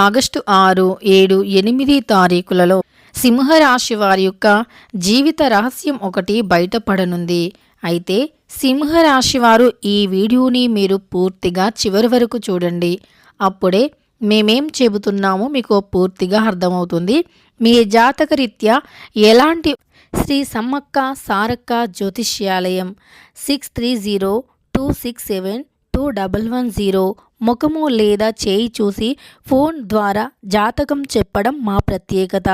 August 6, 7, 8 తారీఖులలో సింహరాశి వారి యొక్క జీవిత రహస్యం ఒకటి బయటపడనుంది. అయితే సింహరాశి వారు ఈ వీడియోని మీరు పూర్తిగా చివరి వరకు చూడండి. అప్పుడే మేమేం చెబుతున్నామో మీకు పూర్తిగా అర్థమవుతుంది. మీ జాతకరీత్యా ఎలాంటి శ్రీ సమ్మక్క సారక్క జ్యోతిష్యాలయం 6302672110 ముఖము లేదా చేయి చూసి ఫోన్ ద్వారా జాతకం చెప్పడం మా ప్రత్యేకత.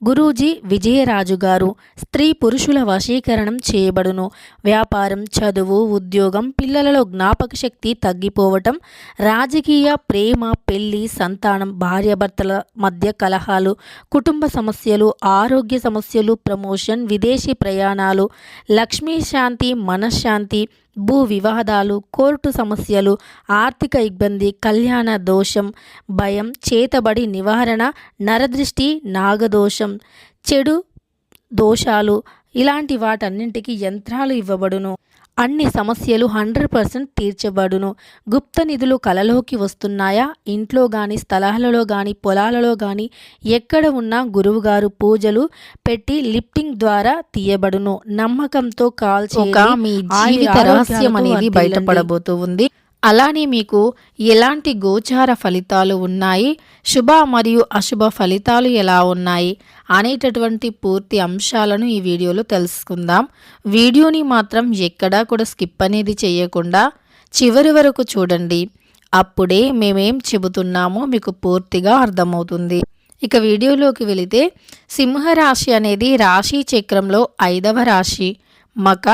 గురూజీ విజయరాజు గారు. స్త్రీ పురుషుల వశీకరణం చేయబడును. వ్యాపారం, చదువు, ఉద్యోగం, పిల్లలలో జ్ఞాపక శక్తి తగ్గిపోవటం, రాజకీయ, ప్రేమ, పెళ్లి, సంతానం, భార్యాభర్తల మధ్య కలహాలు, కుటుంబ సమస్యలు, ఆరోగ్య సమస్యలు, ప్రమోషన్, విదేశీ ప్రయాణాలు, లక్ష్మీ శాంతి, మనశ్శాంతి, భూ వివాదాలు, కోర్టు సమస్యలు, ఆర్థిక ఇబ్బంది, కళ్యాణ దోషం, భయం, చేతబడి నివారణ, నరదృష్టి, నాగదోషం, చెడు దోషాలు, ఇలాంటి వాటన్నింటికి యంత్రాలు ఇవ్వబడును. అన్ని సమస్యలు 100% తీర్చబడును. గుప్త నిధులు కలలోకి వస్తున్నాయా? ఇంట్లో కానీ, స్థలాలలో కానీ, పొలాలలో కానీ ఎక్కడ ఉన్నా గురువుగారు పూజలు పెట్టి లిఫ్టింగ్ ద్వారా తీయబడును. నమ్మకంతో కాల్ చేయగా మీ జీవిత రహస్యం అనేది బయటపడబోతూ ఉంది. అలానే మీకు ఎలాంటి గోచార ఫలితాలు ఉన్నాయి, శుభ మరియు అశుభ ఫలితాలు ఎలా ఉన్నాయి అనేటటువంటి పూర్తి అంశాలను ఈ వీడియోలో తెలుసుకుందాం. వీడియోని మాత్రం ఎక్కడా కూడా స్కిప్ అనేది చేయకుండా చివరి వరకు చూడండి. అప్పుడే మేమేం చెబుతున్నామో మీకు పూర్తిగా అర్థమవుతుంది. ఇక వీడియోలోకి వెళితే, సింహరాశి అనేది రాశి చక్రంలో 5వ రాశి. మక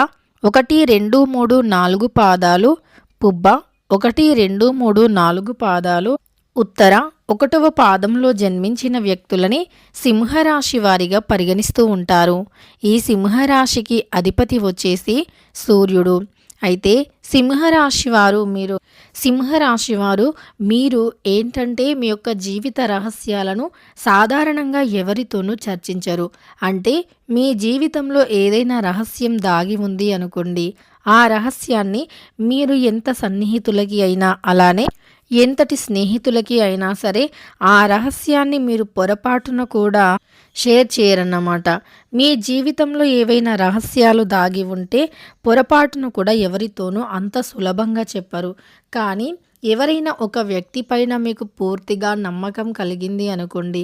1, 2, 3, 4 పాదాలు, పుబ్బ 1, 2, 3, 4 పాదాలు, ఉత్తర 1వ పాదంలో జన్మించిన వ్యక్తులని సింహరాశి వారిగా పరిగణిస్తూ ఉంటారు. ఈ సింహరాశికి అధిపతి వచ్చేసి సూర్యుడు. అయితే సింహరాశి వారు మీరు ఏంటంటే మీ యొక్క జీవిత రహస్యాలను సాధారణంగా ఎవరితోనూ చర్చించరు. అంటే మీ జీవితంలో ఏదైనా రహస్యం దాగి ఉంది అనుకోండి, ఆ రహస్యాన్ని మీరు ఎంత సన్నిహితులకి అయినా, అలానే ఎంతటి స్నేహితులకి అయినా సరే ఆ రహస్యాన్ని మీరు పొరపాటున కూడా షేర్ చేయరన్నమాట. మీ జీవితంలో ఏవైనా రహస్యాలు దాగి ఉంటే పొరపాటును కూడా ఎవరితోనూ అంత సులభంగా చెప్పరు. కానీ ఎవరైనా ఒక వ్యక్తి పైన మీకు పూర్తిగా నమ్మకం కలిగింది అనుకోండి,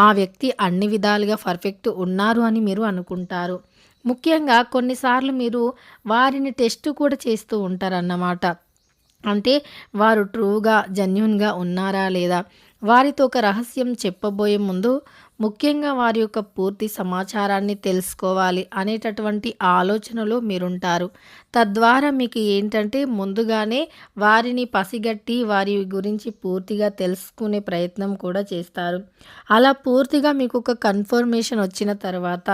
ఆ వ్యక్తి అన్ని విధాలుగా పర్ఫెక్ట్ ఉన్నారు అని మీరు అనుకుంటారు. ముఖ్యంగా కొన్నిసార్లు మీరు వారిని టెస్ట్ కూడా చేస్తూ ఉంటారన్నమాట. అంటే వారు ట్రూగా, జెన్యూన్గా ఉన్నారా లేదా, వారితో ఒక రహస్యం చెప్పబోయే ముందు ముఖ్యంగా వారి యొక్క పూర్తి సమాచారాన్ని తెలుసుకోవాలి అనేటటువంటి ఆలోచనలో మీరుంటారు. తద్వారా మీకు ఏంటంటే ముందుగానే వారిని పసిగట్టి వారి గురించి పూర్తిగా తెలుసుకునే ప్రయత్నం కూడా చేస్తారు. అలా పూర్తిగా మీకు ఒక కన్ఫర్మేషన్ వచ్చిన తర్వాత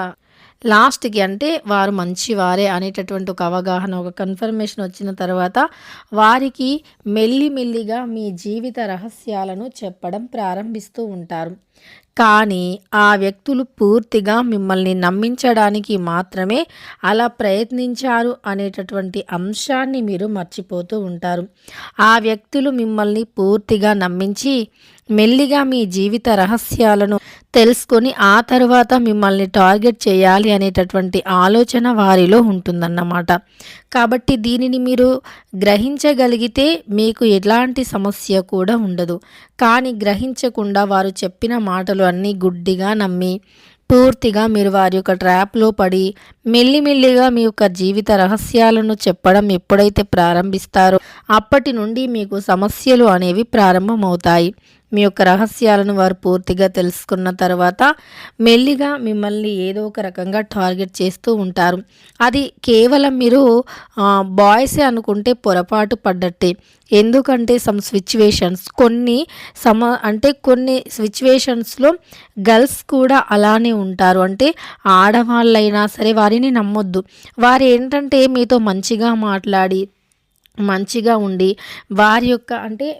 లాస్ట్కి అంటే వారు మంచివారే అనేటటువంటి ఒక అవగాహన, ఒక కన్ఫర్మేషన్ వచ్చిన తర్వాత వారికి మెల్లిమెల్లిగా మీ జీవిత రహస్యాలను చెప్పడం ప్రారంభిస్తూ ఉంటారు. కానీ ఆ వ్యక్తులు పూర్తిగా మిమ్మల్ని నమ్మించడానికి మాత్రమే అలా ప్రయత్నించారు అనేటటువంటి అంశాన్ని మీరు మర్చిపోతూ ఉంటారు. ఆ వ్యక్తులు మిమ్మల్ని పూర్తిగా నమ్మించి మెల్లిగా మీ జీవిత రహస్యాలను తెలుసుకొని ఆ తర్వాత మిమ్మల్ని టార్గెట్ చేయాలి అనేటటువంటి ఆలోచన వారిలో ఉంటుందన్నమాట. కాబట్టి దీనిని మీరు గ్రహించగలిగితే మీకు ఎలాంటి సమస్య కూడా ఉండదు. కానీ గ్రహించకుండా వారు చెప్పిన మాటలు అన్నీ గుడ్డిగా నమ్మి పూర్తిగా మీరు వారి యొక్క ట్రాప్లో పడి మెల్లిమెల్లిగా మీ యొక్క జీవిత రహస్యాలను చెప్పడం ఎప్పుడైతే ప్రారంభిస్తారో అప్పటి నుండి మీకు సమస్యలు అనేవి ప్రారంభమవుతాయి. మీ యొక్క రహస్యాలను వారు పూర్తిగా తెలుసుకున్న తర్వాత మెల్లిగా మిమ్మల్ని ఏదో ఒక రకంగా టార్గెట్ చేస్తూ ఉంటారు. అది కేవలం మీరు బాయ్సే అనుకుంటే పొరపాటు పడ్డట్టే. ఎందుకంటే కొన్ని సిచ్యువేషన్స్లో గర్ల్స్ కూడా అలానే ఉంటారు. అంటే ఆడవాళ్ళైనా సరే వారిని నమ్మొద్దు. వారు ఏంటంటే మీతో మంచిగా మాట్లాడి మంచిగా ఉండి వారి యొక్క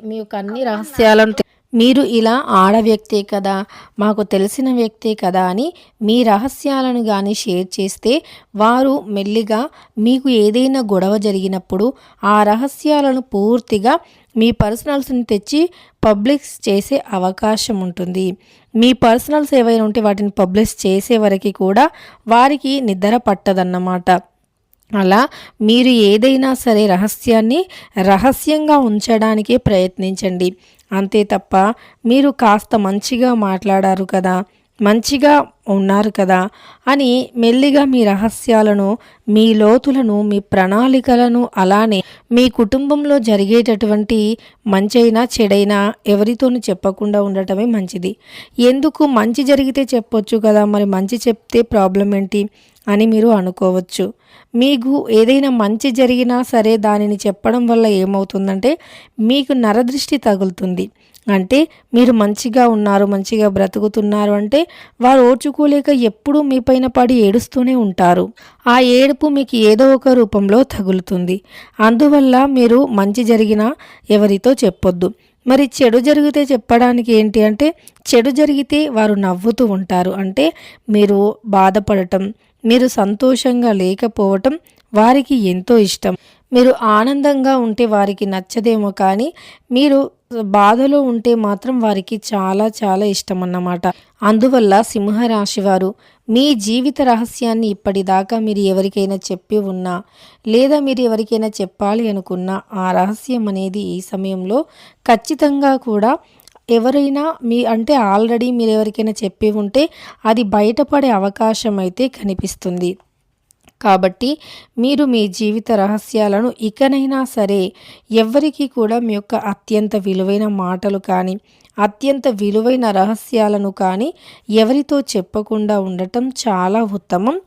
మీ యొక్క అన్ని రహస్యాలను మీరు ఇలా ఆడ వ్యక్తే కదా, మాకు తెలిసిన వ్యక్తే కదా అని మీ రహస్యాలను గాని షేర్ చేస్తే వారు మెల్లిగా మీకు ఏదైనా గొడవ జరిగినప్పుడు ఆ రహస్యాలను పూర్తిగా మీ పర్సనల్స్ని తెచ్చి పబ్లిష్ చేసే అవకాశం ఉంటుంది. మీ పర్సనల్స్ ఏవైనా ఉంటే వాటిని పబ్లిష్ చేసే వరకు కూడా వారికి నిద్ర పట్టదన్నమాట. అలా మీరు ఏదైనా సరే రహస్యాన్ని రహస్యంగా ఉంచడానికే ప్రయత్నించండి. అంతే తప్ప మీరు కాస్త మంచిగా మాట్లాడారు కదా, మంచిగా ఉన్నారు కదా అని మెల్లిగా మీ రహస్యాలను, మీ లోతులను, మీ ప్రణాళికలను, అలానే మీ కుటుంబంలో జరిగేటటువంటి మంచైనా చెడైనా ఎవరితోనూ చెప్పకుండా ఉండటమే మంచిది. ఎందుకు, మంచి జరిగితే చెప్పొచ్చు కదా, మరి మంచి చెప్తే ప్రాబ్లం ఏంటి అని మీరు అనుకోవచ్చు. మీకు ఏదైనా మంచి జరిగినా సరే దానిని చెప్పడం వల్ల ఏమవుతుందంటే మీకు నరదృష్టి తగులుతుంది. అంటే మీరు మంచిగా ఉన్నారు, మంచిగా బ్రతుకుతున్నారు అంటే వారు ఓర్చుకోలేక ఎప్పుడూ మీ పైన పడి ఏడుస్తూనే ఉంటారు. ఆ ఏడుపు మీకు ఏదో ఒక రూపంలో తగులుతుంది. అందువల్ల మీరు మంచి జరిగినా ఎవరితో చెప్పొద్దు. మరి చెడు జరిగితే చెప్పడానికి ఏంటి అంటే, చెడు జరిగితే వారు నవ్వుతూ ఉంటారు. అంటే మీరు బాధపడటం, మీరు సంతోషంగా లేకపోవటం వారికి ఎంతో ఇష్టం. మీరు ఆనందంగా ఉంటే వారికి నచ్చదేమో కానీ మీరు బాధలో ఉంటే మాత్రం వారికి చాలా చాలా ఇష్టం అన్నమాట. అందువల్ల సింహరాశి వారు మీ జీవిత రహస్యాన్ని ఇప్పటిదాకా మీరు ఎవరికైనా చెప్పి ఉన్నా, లేదా మీరు ఎవరికైనా చెప్పాలి అనుకున్నా ఆ రహస్యం అనేది ఈ సమయంలో ఖచ్చితంగా కూడా ఎవరైనా అంటే ఆల్రెడీ మీరు ఎవరికైనా చెప్పి ఉంటే అది బయటపడే అవకాశం అయితే కనిపిస్తుంది. కాబట్టి మీరు మీ జీవిత రహస్యాలను ఇకనైనా సరే ఎవ్వరికీ కూడా మీ యొక్క అత్యంత విలువైన మాటలు కానీ, అత్యంత విలువైన రహస్యాలను కానీ ఎవరితో చెప్పకుండా ఉండటం చాలా ఉత్తమం.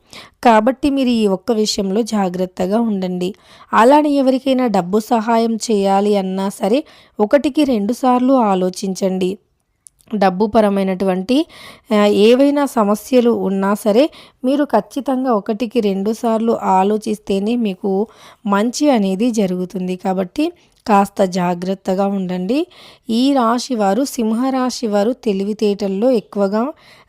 కాబట్టి మీరు ఈ ఒక్క విషయంలో జాగ్రత్తగా ఉండండి. అలానే ఎవరికైనా డబ్బు సహాయం చేయాలి అన్నా సరే 1కి 2 సార్లు ఆలోచించండి. డబ్బు పరమైనటువంటి ఏవైనా సమస్యలు ఉన్నా సరే మీరు ఖచ్చితంగా 1కి 2 సార్లు ఆలోచిస్తేనే మీకు మంచి అనేది జరుగుతుంది. కాబట్టి కాస్త జాగ్రత్తగా ఉండండి. ఈ రాశి వారు, సింహరాశి వారు తెలివితేటల్లో ఎక్కువగా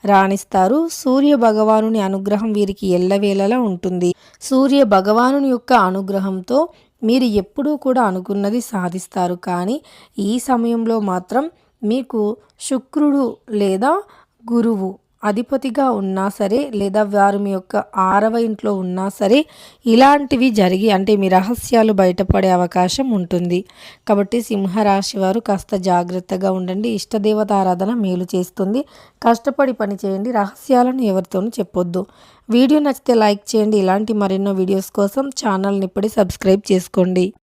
రాణిస్తారు. సూర్య భగవానుని అనుగ్రహం వీరికి ఎల్లవేళలా ఉంటుంది. సూర్య భగవానుని యొక్క అనుగ్రహంతో మీరు ఎప్పుడూ కూడా అనుకున్నది సాధిస్తారు. కానీ ఈ సమయంలో మాత్రం మీకు శుక్రుడు లేదా గురువు అధిపతిగా ఉన్నా సరే, లేదా వారు మీ యొక్క 6వ ఇంట్లో ఉన్నా సరే ఇలాంటివి జరిగి అంటే మీ రహస్యాలు బయటపడే అవకాశం ఉంటుంది. కాబట్టి సింహరాశి వారు కాస్త జాగ్రత్తగా ఉండండి. ఇష్టదేవత ఆరాధన మేలు చేస్తుంది. కష్టపడి పని చేయండి. రహస్యాలను ఎవరితోనూ చెప్పొద్దు. వీడియో నచ్చితే లైక్ చేయండి. ఇలాంటి మరెన్నో వీడియోస్ కోసం ఛానల్ని ఇప్పుడే సబ్స్క్రైబ్ చేసుకోండి.